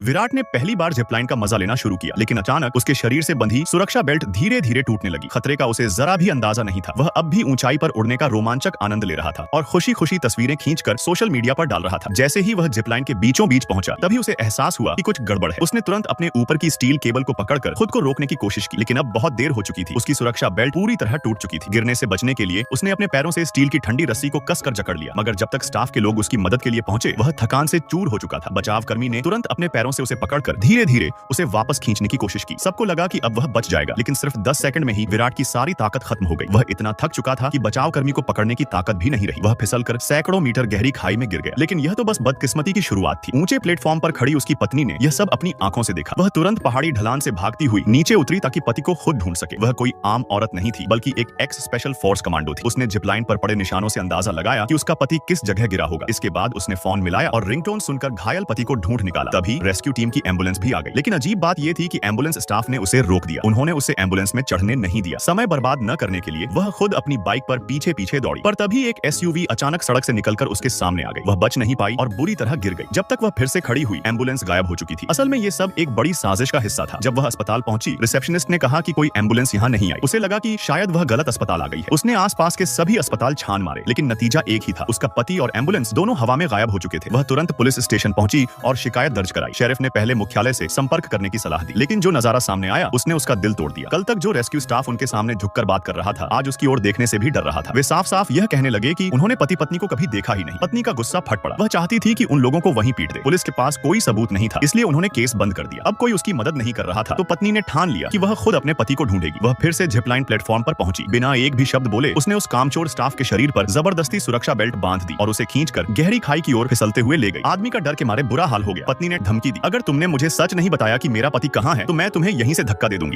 विराट ने पहली बार जिपलाइन का मजा लेना शुरू किया, लेकिन अचानक उसके शरीर से बंधी सुरक्षा बेल्ट धीरे धीरे टूटने लगी। खतरे का उसे जरा भी अंदाजा नहीं था। वह अब भी ऊंचाई पर उड़ने का रोमांचक आनंद ले रहा था और खुशी खुशी तस्वीरें खींचकर सोशल मीडिया पर डाल रहा था। जैसे ही वह जिपलाइन के बीचों बीच पहुंचा, तभी उसे एहसास हुआ कि कुछ गड़बड़ है। उसने तुरंत अपने ऊपर की स्टील केबल को पकड़कर खुद को रोकने की कोशिश की, लेकिन अब बहुत देर हो चुकी थी। उसकी सुरक्षा बेल्ट पूरी तरह टूट चुकी थी। गिरने से बचने के लिए उसने अपने पैरों से स्टील की ठंडी रस्सी को कसकर जकड़ लिया, मगर जब तक स्टाफ के लोग उसकी मदद के लिए पहुंचे, वह थकान से चूर हो चुका था। बचाव कर्मी ने तुरंत अपने पैरों से उसे पकड़कर धीरे धीरे उसे वापस खींचने की कोशिश की। सबको लगा कि अब वह बच जाएगा, लेकिन सिर्फ 10 सेकंड में ही विराट की सारी ताकत खत्म हो गई। वह इतना थक चुका था कि बचाव कर्मी को पकड़ने की ताकत भी नहीं रही। वह फिसलकर सैकड़ों मीटर गहरी खाई में गिर गया। लेकिन यह तो बस बदकिस्मती की शुरुआत थी। ऊंचे प्लेटफॉर्म पर खड़ी उसकी पत्नी ने यह सब अपनी आंखों से देखा। वह तुरंत पहाड़ी ढलान से भागती हुई नीचे उतरी ताकि पति को खुद ढूंढ सके। वह कोई आम औरत नहीं थी, बल्कि एक एक्स स्पेशल फोर्स कमांडो थी। उसने जिपलाइन पर पड़े निशानों से अंदाजा लगाया कि उसका पति किस जगह गिरा होगा। इसके बाद उसने फोन मिलाया और रिंगटोन सुनकर घायल पति को ढूंढ निकाला। तभी रेस्क्यू टीम की एम्बुलेंस भी आ गई। लेकिन अजीब बात यह थी कि एम्बुलेंस स्टाफ ने उसे रोक दिया। उन्होंने उसे एम्बुलेंस में चढ़ने नहीं दिया। समय बर्बाद न करने के लिए वह खुद अपनी बाइक पर पीछे पीछे दौड़ी, पर तभी एक एसयूवी अचानक सड़क से निकलकर उसके सामने आ गई। वह बच नहीं पाई और बुरी तरह गिर गई। जब तक वह फिर से खड़ी हुई, एम्बुलेंस गायब हो चुकी थी। असल में ये सब एक बड़ी साजिश का हिस्सा था। जब वह अस्पताल पहुंची, रिसेप्शनिस्ट ने कहा कि कोई एम्बुलेंस यहाँ नहीं आई। उसे लगा कि शायद वह गलत अस्पताल आ गई है। उसने आसपास के सभी अस्पताल छान मारे, लेकिन नतीजा एक ही था। उसका पति और एम्बुलेंस दोनों हवा में गायब हो चुके थे। वह तुरंत पुलिस स्टेशन पहुंची और शिकायत दर्ज कराई। शेरिफ ने पहले मुख्यालय से संपर्क करने की सलाह दी, लेकिन जो नजारा सामने आया उसने उसका दिल तोड़ दिया। कल तक जो रेस्क्यू स्टाफ उनके सामने झुककर बात कर रहा था, आज उसकी ओर देखने से भी डर रहा था। वे साफ साफ यह कहने लगे कि उन्होंने पति पत्नी को कभी देखा ही नहीं। पत्नी का गुस्सा फट पड़ा। वह चाहती थी कि उन लोगों को वहीं पीट दे। पुलिस के पास कोई सबूत नहीं था, इसलिए उन्होंने केस बंद कर दिया। अब कोई उसकी मदद नहीं कर रहा था, तो पत्नी ने ठान लिया कि वह खुद अपने पति को ढूंढेगी। वह फिर से जिपलाइन प्लेटफॉर्म पर पहुंची। बिना एक भी शब्द बोले उसने उस कामचोर स्टाफ के शरीर पर जबरदस्ती सुरक्षा बेल्ट बांध दी और उसे खींचकर गहरी खाई की ओर फिसलते हुए ले गई। आदमी का डर के मारे बुरा हाल हो गया। पत्नी ने धमकी दी, अगर तुमने मुझे सच नहीं बताया कि मेरा पति कहाँ है, तो मैं तुम्हें यहीं से धक्का दे दूंगी।